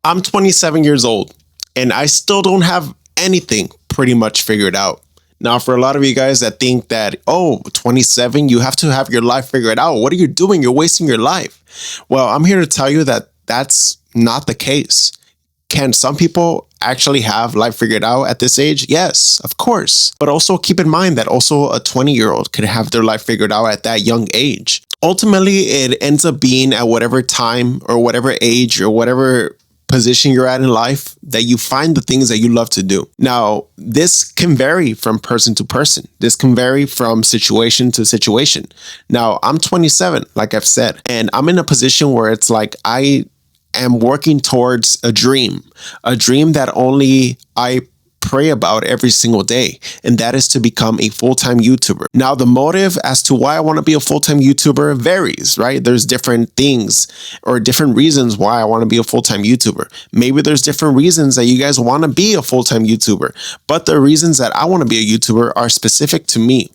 I'm 27 years old and I still don't have anything pretty much figured out. Now, for a lot of you guys that think that, oh, 27, you have to have your life figured out. What are you doing? You're wasting your life. Well, I'm here to tell you that that's not the case. Can some people actually have life figured out at this age? Yes, of course. But also keep in mind that also a 20-year-old could have their life figured out at that young age. Ultimately, it ends up being at whatever time or whatever age or whatever position you're at in life that you find the things that you love to do. Now, this can vary from person to person. This can vary from situation to situation. Now, I'm 27, like I've said, and I'm in a position where it's like I am working towards a dream that only I pray about every single day, and that is to become a full-time YouTuber. Now, the motive as to why I want to be a full-time YouTuber varies, right? There's different things or different reasons why I want to be a full-time YouTuber. Maybe there's different reasons that you guys want to be a full-time YouTuber, but the reasons that I want to be a YouTuber are specific to me.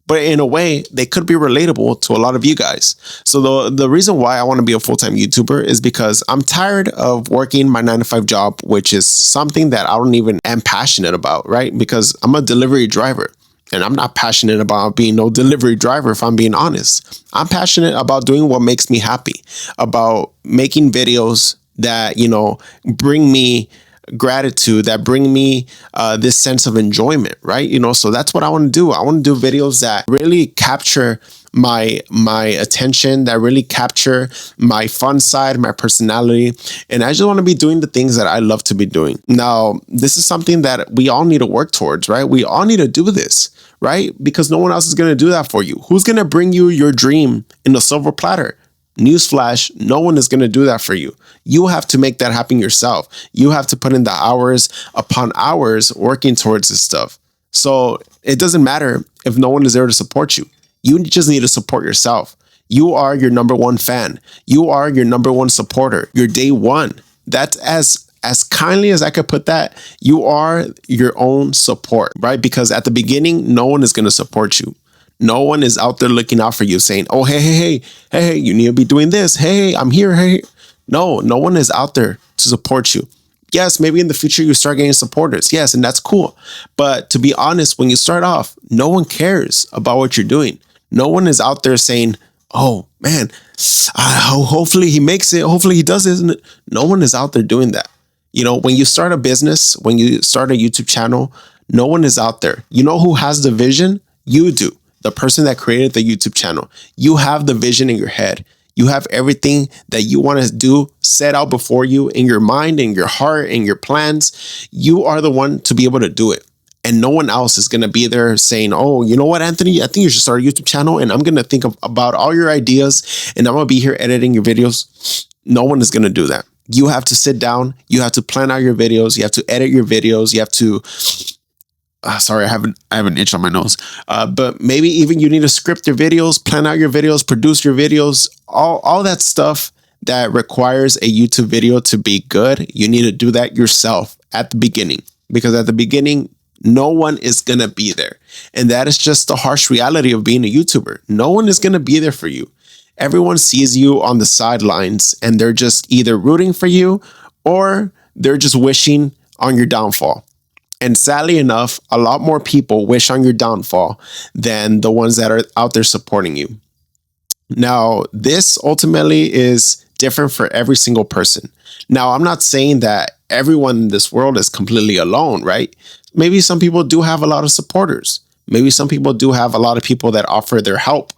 But in a way, they could be relatable to a lot of you guys. So the reason why I want to be a full-time YouTuber is because I'm tired of working my 9-to-5 job, which is something that I don't even am passionate about, right? Because I'm a delivery driver and I'm not passionate about being no delivery driver, if I'm being honest. I'm passionate about doing what makes me happy, about making videos that, bring me gratitude, that bring me this sense of enjoyment, right? So that's what I want to do. I want to do videos that really capture my attention, that really capture my fun side, my personality, and I just want to be doing the things that I love to be doing. Now, this is something that we all need to work towards, right? We all need to do this, right? Because no one else is going to do that for you. Who's going to bring you your dream in a silver platter? Newsflash, no one is going to do that for you. You have to make that happen yourself. You have to put in the hours upon hours working towards this stuff. So it doesn't matter if no one is there to support you. You just need to support yourself. You are your number one fan. You are your number one supporter. Your day one. That's as kindly as I could put that. You are your own support, right? Because at the beginning, no one is going to support you. No one is out there looking out for you saying, oh, hey, you need to be doing this. Hey, I'm here. Hey, no one is out there to support you. Yes, maybe in the future you start getting supporters. Yes, and that's cool. But to be honest, when you start off, no one cares about what you're doing. No one is out there saying, oh, man, hopefully he makes it. Hopefully he does this. No one is out there doing that. When you start a business, when you start a YouTube channel, no one is out there. You know who has the vision? You do. The person that created the YouTube channel. You have the vision in your head. You have everything that you want to do set out before you in your mind, in your heart, in your plans. You are the one to be able to do it. And no one else is going to be there saying, oh, you know what, Anthony, I think you should start a YouTube channel and I'm going to think about all your ideas and I'm going to be here editing your videos. No one is going to do that. You have to sit down. You have to plan out your videos. You have to edit your videos. You have to sorry, I have an itch on my nose. But maybe even you need to script your videos, plan out your videos, produce your videos, all that stuff that requires a YouTube video to be good. You need to do that yourself at the beginning, because at the beginning, no one is going to be there. And that is just the harsh reality of being a YouTuber. No one is going to be there for you. Everyone sees you on the sidelines and they're just either rooting for you or they're just wishing on your downfall. And sadly enough, a lot more people wish on your downfall than the ones that are out there supporting you. Now, this ultimately is different for every single person. Now, I'm not saying that everyone in this world is completely alone, right? Maybe some people do have a lot of supporters. Maybe some people do have a lot of people that offer their help.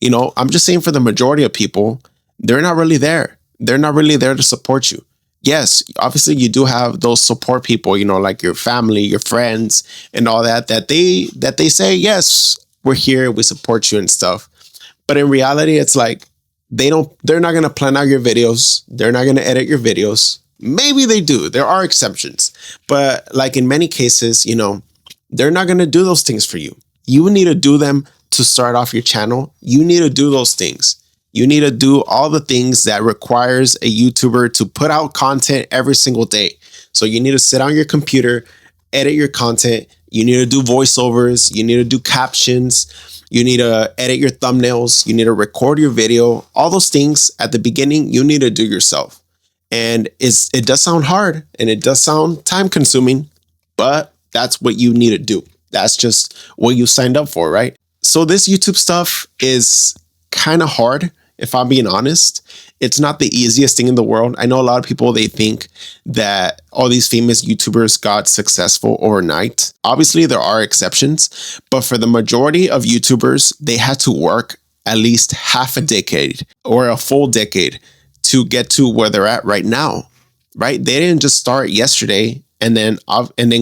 I'm just saying for the majority of people, they're not really there. They're not really there to support you. Yes, obviously you do have those support people, like your family, your friends and all that they say, yes, we're here, we support you and stuff. But in reality, it's like they're not going to plan out your videos. They're not going to edit your videos. Maybe they do. There are exceptions. But like in many cases, they're not going to do those things for you. You need to do them to start off your channel. You need to do those things. You need to do all the things that requires a YouTuber to put out content every single day. So you need to sit on your computer, edit your content. You need to do voiceovers. You need to do captions. You need to edit your thumbnails. You need to record your video. All those things at the beginning, you need to do yourself. And it does sound hard and it does sound time consuming, but that's what you need to do. That's just what you signed up for, right? So this YouTube stuff is kind of hard, if I'm being honest. It's not the easiest thing in the world. I know a lot of people, they think that all these famous YouTubers got successful overnight. Obviously, there are exceptions, but for the majority of YouTubers, they had to work at least half a decade or a full decade to get to where they're at right now, right? They didn't just start yesterday and then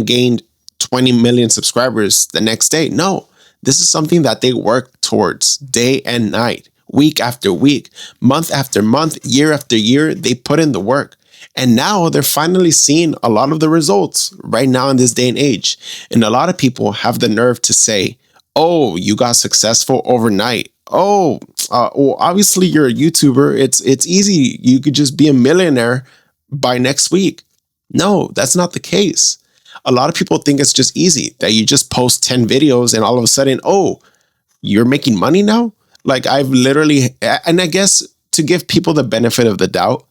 gained 20 million subscribers the next day. No, this is something that they work towards day and night, week after week, month after month, year after year. They put in the work. And now they're finally seeing a lot of the results right now in this day and age. And a lot of people have the nerve to say, oh, you got successful overnight. Oh, well, obviously you're a YouTuber. It's easy. You could just be a millionaire by next week. No, that's not the case. A lot of people think it's just easy, that you just post 10 videos and all of a sudden, oh, you're making money now? Like I've literally, and I guess to give people the benefit of the doubt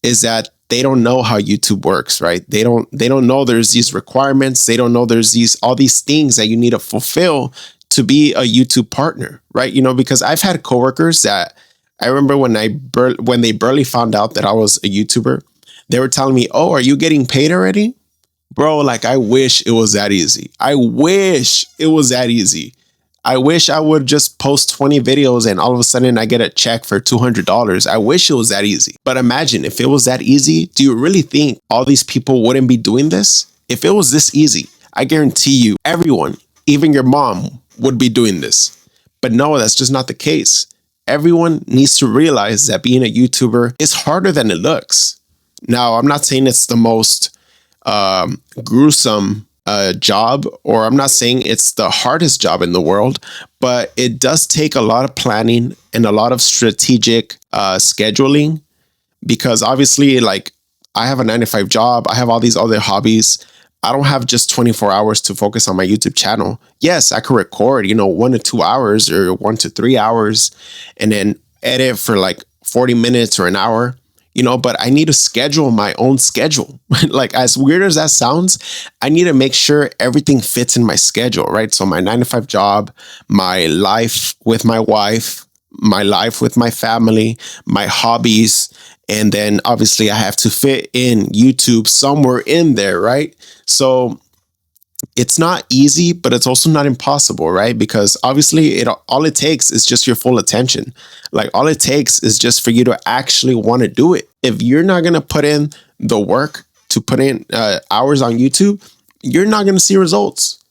is that they don't know how YouTube works, right? They don't know there's these requirements. They don't know there's all these things that you need to fulfill to be a YouTube partner, right? You know, because I've had coworkers that I remember when they barely found out that I was a YouTuber, they were telling me, "Oh, are you getting paid already?" Bro, like I wish it was that easy. I wish it was that easy. I wish I would just post 20 videos and all of a sudden I get a check for $200. I wish it was that easy. But imagine if it was that easy, do you really think all these people wouldn't be doing this? If it was this easy, I guarantee you everyone, even your mom, would be doing this. But no, that's just not the case. Everyone needs to realize that being a YouTuber is harder than it looks. Now, I'm not saying it's the most gruesome job, or I'm not saying it's the hardest job in the world, but it does take a lot of planning and a lot of strategic scheduling, because obviously, like, I have a 9 to 5 job. I have all these other hobbies. I don't have just 24 hours to focus on my YouTube channel. Yes, I could record, 1 to 2 hours or 1 to 3 hours and then edit for like 40 minutes or an hour. But I need to schedule my own schedule. Like, as weird as that sounds, I need to make sure everything fits in my schedule, right? So my 9 to 5 job, my life with my wife, my life with my family, my hobbies, and then obviously I have to fit in YouTube somewhere in there, right? So it's not easy, but it's also not impossible, right? Because obviously all it takes is just your full attention. Like, all it takes is just for you to actually want to do it. If you're not going to put in the work to put in hours on YouTube, you're not going to see results,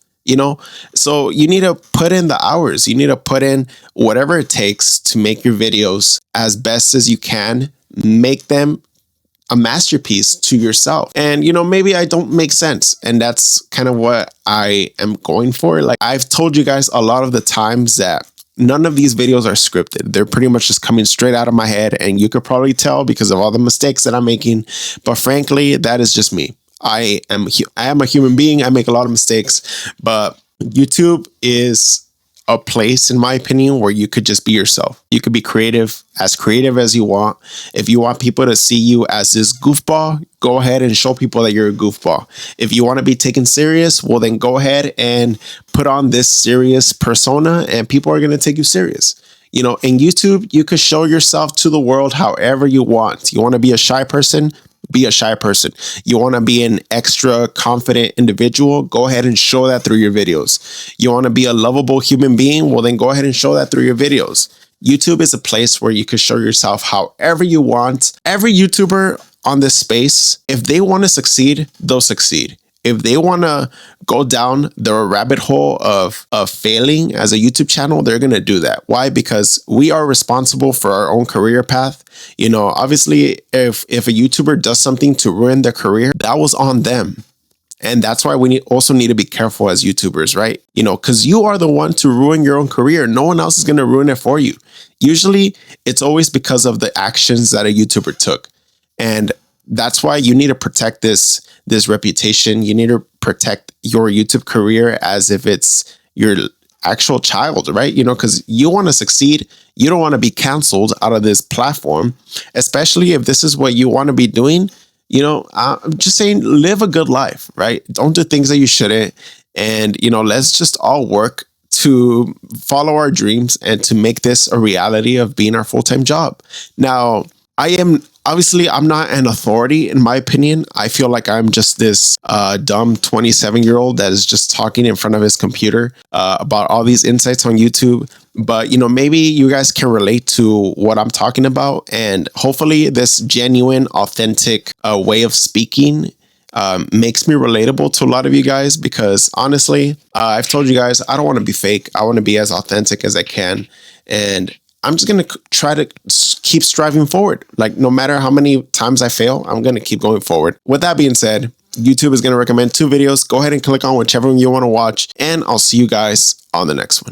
So you need to put in the hours. You need to put in whatever it takes to make your videos as best as you can, make them a masterpiece to yourself. And, maybe I don't make sense. And that's kind of what I am going for. Like, I've told you guys a lot of the times that none of these videos are scripted. They're pretty much just coming straight out of my head. And you could probably tell because of all the mistakes that I'm making. But frankly, that is just me. I am a human being. I make a lot of mistakes, but YouTube is a place, in my opinion, where you could just be yourself. You could be creative as you want. If you want people to see you as this goofball, go ahead and show people that you're a goofball. If you want to be taken serious, well, then go ahead and put on this serious persona and people are going to take you serious. In YouTube, you could show yourself to the world however you want. You want to be a shy person? Be a shy person. You want to be an extra confident individual? Go ahead and show that through your videos. You want to be a lovable human being? Well, then go ahead and show that through your videos. YouTube is a place where you can show yourself however you want. Every YouTuber on this space, if they want to succeed, they'll succeed. If they want to go down the rabbit hole of failing as a YouTube channel, they're going to do that. Why? Because we are responsible for our own career path. Obviously, if a YouTuber does something to ruin their career, that was on them. And that's why we also need to be careful as YouTubers, right? Because you are the one to ruin your own career. No one else is going to ruin it for you. Usually, it's always because of the actions that a YouTuber took. And that's why you need to protect this reputation. You need to protect your YouTube career as if it's your actual child, right? Because you want to succeed. You don't want to be canceled out of this platform, especially if this is what you want to be doing. I'm just saying, live a good life, right? Don't do things that you shouldn't. And, let's just all work to follow our dreams and to make this a reality of being our full-time job. Now, I'm not an authority in my opinion. I feel like I'm just this dumb 27-year-old that is just talking in front of his computer about all these insights on YouTube. But, maybe you guys can relate to what I'm talking about. And hopefully this genuine, authentic way of speaking makes me relatable to a lot of you guys, because honestly, I've told you guys, I don't want to be fake. I want to be as authentic as I can. And I'm just going to try to keep striving forward. Like, no matter how many times I fail, I'm going to keep going forward. With that being said, YouTube is going to recommend 2 videos. Go ahead and click on whichever one you want to watch, and I'll see you guys on the next one.